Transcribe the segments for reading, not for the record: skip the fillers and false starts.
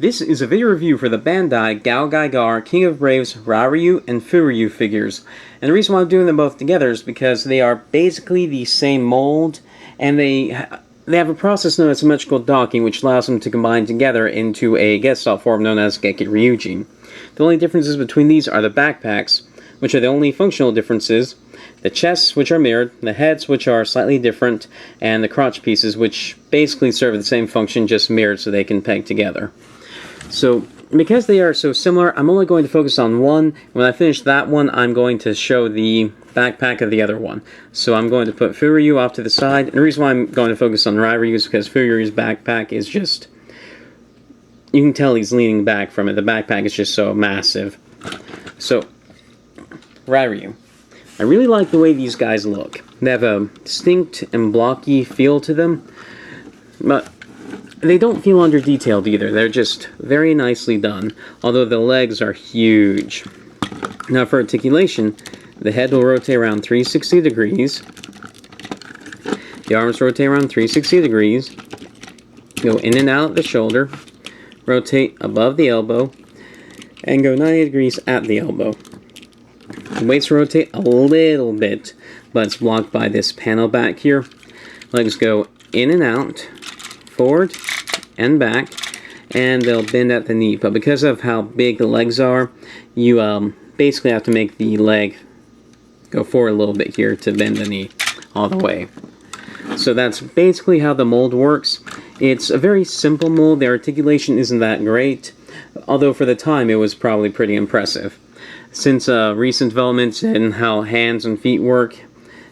This is a video review for the Bandai GaoGaiGar King of Braves Rairyu and Fuuryu figures. And the reason why I'm doing them both together is because they are basically the same mold, and they have a process known as symmetrical docking, which allows them to combine together into a Gestalt form known as Gekiryujin. The only differences between these are the backpacks, which are the only functional differences, the chests, which are mirrored, the heads, which are slightly different, and the crotch pieces, which basically serve the same function, just mirrored so they can peg together. So, because they are so similar, I'm only going to focus on one. When I finish that one, I'm going to show the backpack of the other one. So I'm going to put Fuuryu off to the side. And the reason why I'm going to focus on Rairyu is because Fuuryu's backpack is just... you can tell he's leaning back from it. The backpack is just so massive. So, Rairyu. I really like the way these guys look. They have a distinct and blocky feel to them, but they don't feel under-detailed either. They're just very nicely done, although the legs are huge. Now for articulation, the head will rotate around 360 degrees. The arms rotate around 360 degrees. Go in and out at the shoulder. Rotate above the elbow. And go 90 degrees at the elbow. The waist rotate a little bit, but it's blocked by this panel back here. Legs go in and out, forward and back, and they'll bend at the knee. But because of how big the legs are, you basically have to make the leg go forward a little bit here to bend the knee all the way. So that's basically how the mold works. It's a very simple mold. The articulation isn't that great, although for the time it was probably pretty impressive. Since recent developments in how hands and feet work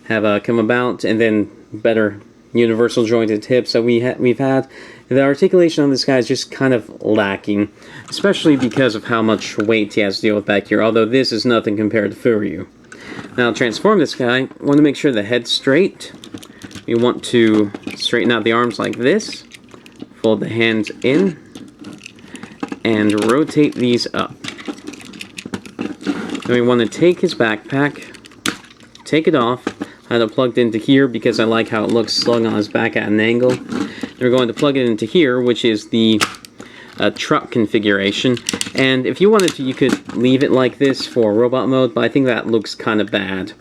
have come about, and then better universal jointed hips that we've had, the articulation on this guy is just kind of lacking, especially because of how much weight he has to deal with back here, although this is nothing compared to Fuuryu. Now to transform this guy, you want to make sure the head's straight. You want to straighten out the arms like this, fold the hands in, and rotate these up. Then we want to take his backpack, take it off. I had it plugged into here because I like how it looks slung on his back at an angle. Then we're going to plug it into here, which is the truck configuration. And if you wanted to, you could leave it like this for robot mode, but I think that looks kind of bad.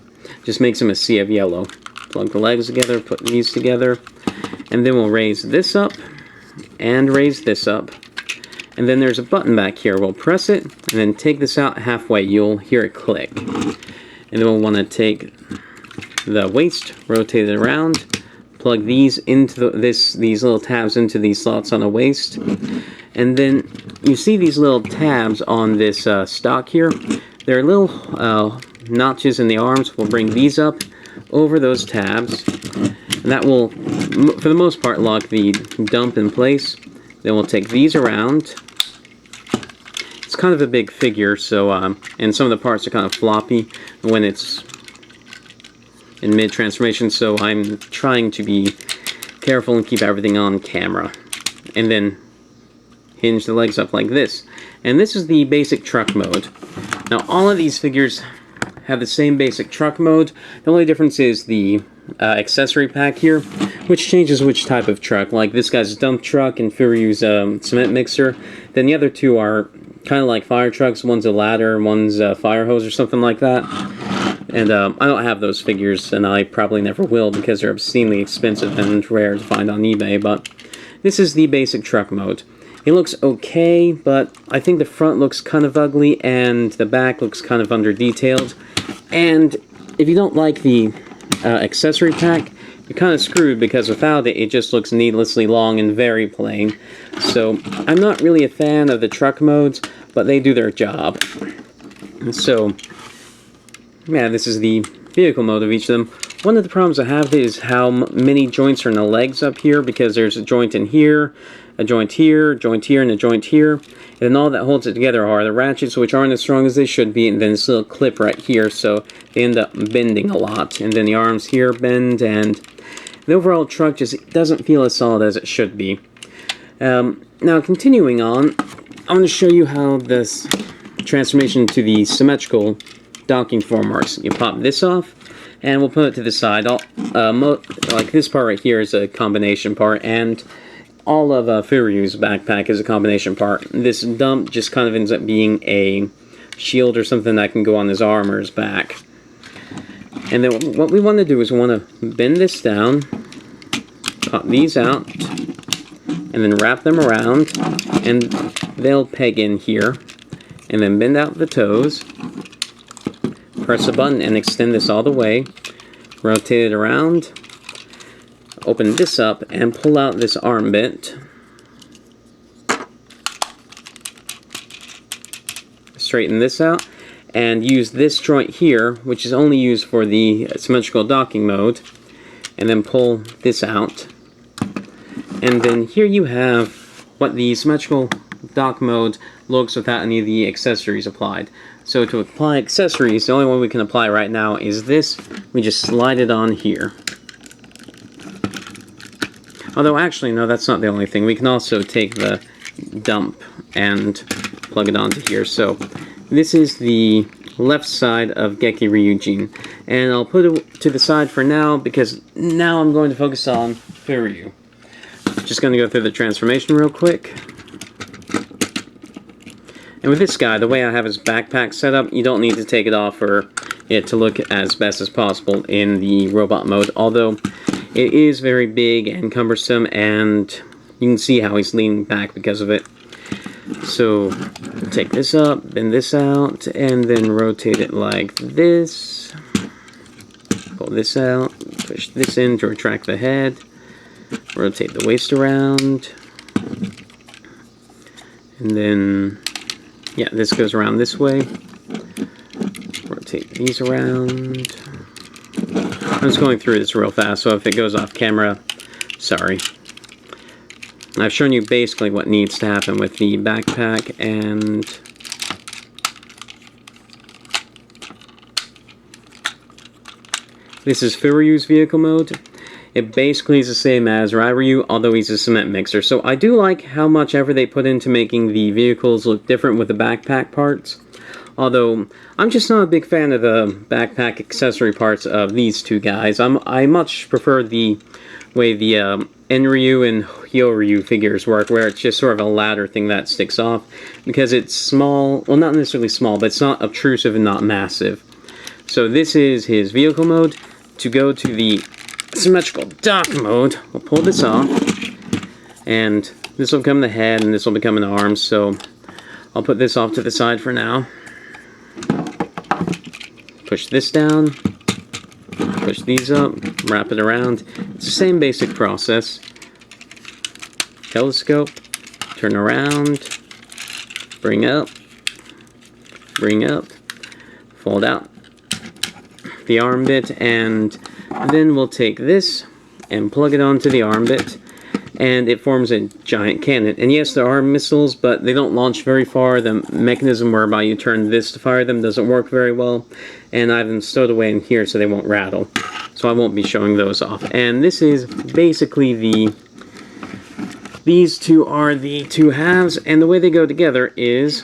Just makes him a sea of yellow. Plug the legs together, put these together, and then we'll raise this up and raise this up. And then there's a button back here. We'll press it and then take this out halfway. You'll hear it click. And then we'll want to take the waist, rotate it around, plug these into these little tabs into these slots on the waist, and then you see these little tabs on this stock here. There are little notches in the arms. We'll bring these up over those tabs, and that will, for the most part, lock the dump in place. Then we'll take these around. It's kind of a big figure, so and some of the parts are kind of floppy when it's in mid-transformation, so I'm trying to be careful and keep everything on camera. And then hinge the legs up like this. And this is the basic truck mode. Now all of these figures have the same basic truck mode. The only difference is the accessory pack here, which changes which type of truck. Like this guy's dump truck and Fuuryu's cement mixer. Then the other two are kind of like fire trucks. One's a ladder, one's a fire hose or something like that. And I don't have those figures, and I probably never will because they're obscenely expensive and rare to find on eBay, but this is the basic truck mode. It looks okay, but I think the front looks kind of ugly and the back looks kind of under-detailed. And if you don't like the accessory pack, you're kind of screwed because without it, it just looks needlessly long and very plain. So I'm not really a fan of the truck modes, but they do their job. So yeah, this is the vehicle mode of each of them. One of the problems I have is how many joints are in the legs up here, because there's a joint in here, a joint here, and a joint here. And then all that holds it together are the ratchets, which aren't as strong as they should be, and then this little clip right here, so they end up bending a lot. And then the arms here bend, and the overall truck just doesn't feel as solid as it should be. Now, continuing on, I'm going to show you how this transformation to the symmetrical docking form works. You pop this off, and we'll put it to the side. Like this part right here is a combination part, and all of Fuuryu's backpack is a combination part. This dump just kind of ends up being a shield or something that can go on his arm or his back. And then what we want to do is we want to bend this down, pop these out, and then wrap them around, and they'll peg in here. And then bend out the toes, press a button and extend this all the way, rotate it around, open this up and pull out this arm bit. Straighten this out and use this joint here, which is only used for the symmetrical docking mode, and then pull this out. And then here you have what the symmetrical dock mode looks without any of the accessories applied. So to apply accessories, the only one we can apply right now is this. We just slide it on here. Although actually, no, that's not the only thing. We can also take the dump and plug it onto here. So this is the left side of Gekiryujin. And I'll put it to the side for now because now I'm going to focus on Fuuryu. Just going to go through the transformation real quick. And with this guy, the way I have his backpack set up, you don't need to take it off for it to look as best as possible in the robot mode, although it is very big and cumbersome, and you can see how he's leaning back because of it. So, take this up, bend this out, and then rotate it like this. Pull this out, push this in to retract the head, rotate the waist around, and then yeah, this goes around this way. Rotate these around. I'm just going through this real fast, so if it goes off camera, sorry. I've shown you basically what needs to happen with the backpack, and this is Fuuryu's vehicle mode. It basically is the same as Rairyu, although he's a cement mixer. So I do like how much effort they put into making the vehicles look different with the backpack parts. Although, I'm just not a big fan of the backpack accessory parts of these two guys. I much prefer the way the Enryu and Hyoryu figures work, where it's just sort of a ladder thing that sticks off. Because it's small, well not necessarily small, but it's not obtrusive and not massive. So this is his vehicle mode. To go to the symmetrical dock mode, we'll pull this off, and this will become the head and this will become an arm, so I'll put this off to the side for now. Push this down, push these up, wrap it around. It's the same basic process. Telescope, turn around, bring up, fold out the arm bit, and then we'll take this and plug it onto the arm bit, and it forms a giant cannon. And yes, there are missiles, but they don't launch very far. The mechanism whereby you turn this to fire them doesn't work very well, and I have them stowed away in here so they won't rattle. So I won't be showing those off. And this is basically these two are the two halves, and the way they go together is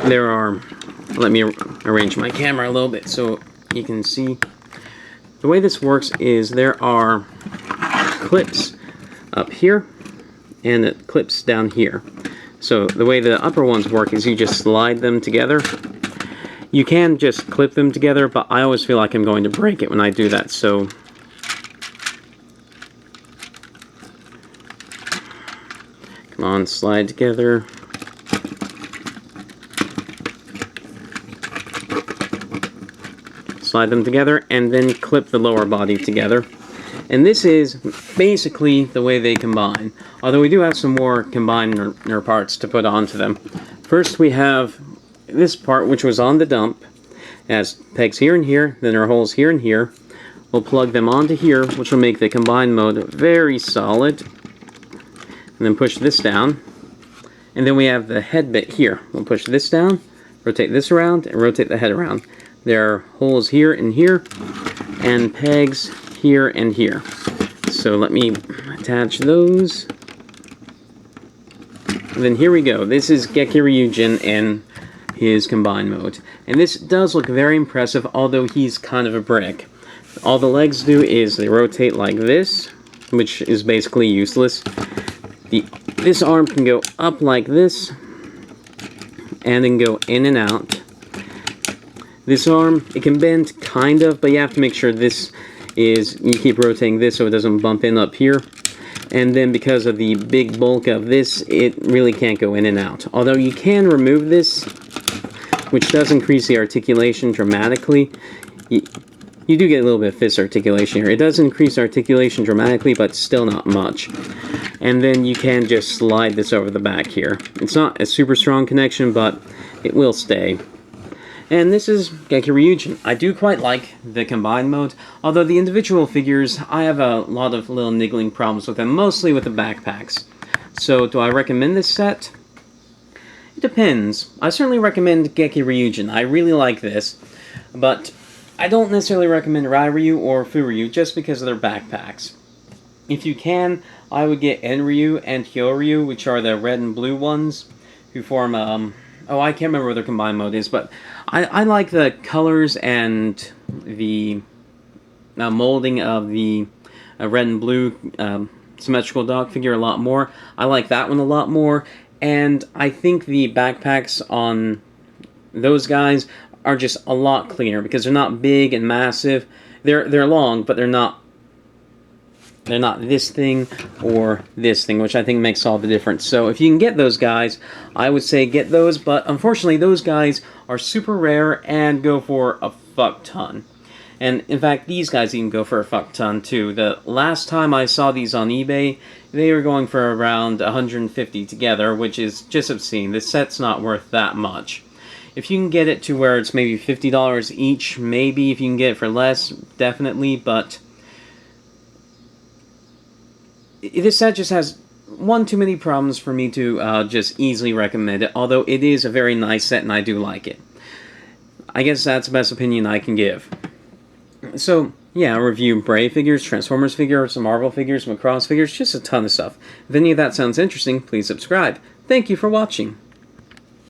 there are, let me arrange my camera a little bit so you can see. The way this works is there are clips up here and clips down here. So the way the upper ones work is you just slide them together. You can just clip them together, but I always feel like I'm going to break it when I do that, so come on, slide together. Slide them together, and then clip the lower body together. And this is basically the way they combine. Although we do have some more combiner parts to put onto them. First we have this part, which was on the dump. It has pegs here and here, then there are holes here and here. We'll plug them onto here, which will make the combine mode very solid. And then push this down. And then we have the head bit here. We'll push this down, rotate this around, and rotate the head around. There are holes here and here, and pegs here and here. So let me attach those. And then here we go. This is Gekiryujin in his combine mode. And this does look very impressive, although he's kind of a brick. All the legs do is they rotate like this, which is basically useless. This arm can go up like this, and then go in and out. This arm, it can bend kind of, but you have to make sure this is, you keep rotating this so it doesn't bump in up here. And then because of the big bulk of this, it really can't go in and out. Although you can remove this, which does increase the articulation dramatically. You do get a little bit of fist articulation here. It does increase articulation dramatically, but still not much. And then you can just slide this over the back here. It's not a super strong connection, but it will stay. And this is Gekiryujin. I do quite like the combined mode, although the individual figures, I have a lot of little niggling problems with them, mostly with the backpacks. So, do I recommend this set? It depends. I certainly recommend Gekiryujin. I really like this, but I don't necessarily recommend Rairyu or Fuuryu just because of their backpacks. If you can, I would get Enryu and Hyoryu, which are the red and blue ones, who form, oh, I can't remember what their combined mode is, but I like the colors and the molding of the red and blue symmetrical dog figure a lot more. I like that one a lot more, and I think the backpacks on those guys are just a lot cleaner because they're not big and massive. They're long, but they're not this thing or this thing, which I think makes all the difference. So if you can get those guys, I would say get those, but unfortunately those guys are super rare and go for a fuck ton. And in fact, these guys even go for a fuck ton too. The last time I saw these on eBay, they were going for around 150 together, which is just obscene. This set's not worth that much. If you can get it to where it's maybe $50 each, maybe. If you can get it for less, definitely, but this set just has one too many problems for me to just easily recommend it, although it is a very nice set and I do like it. I guess that's the best opinion I can give. So, yeah, I review Brave figures, Transformers figures, some Marvel figures, Macross figures, just a ton of stuff. If any of that sounds interesting, please subscribe. Thank you for watching.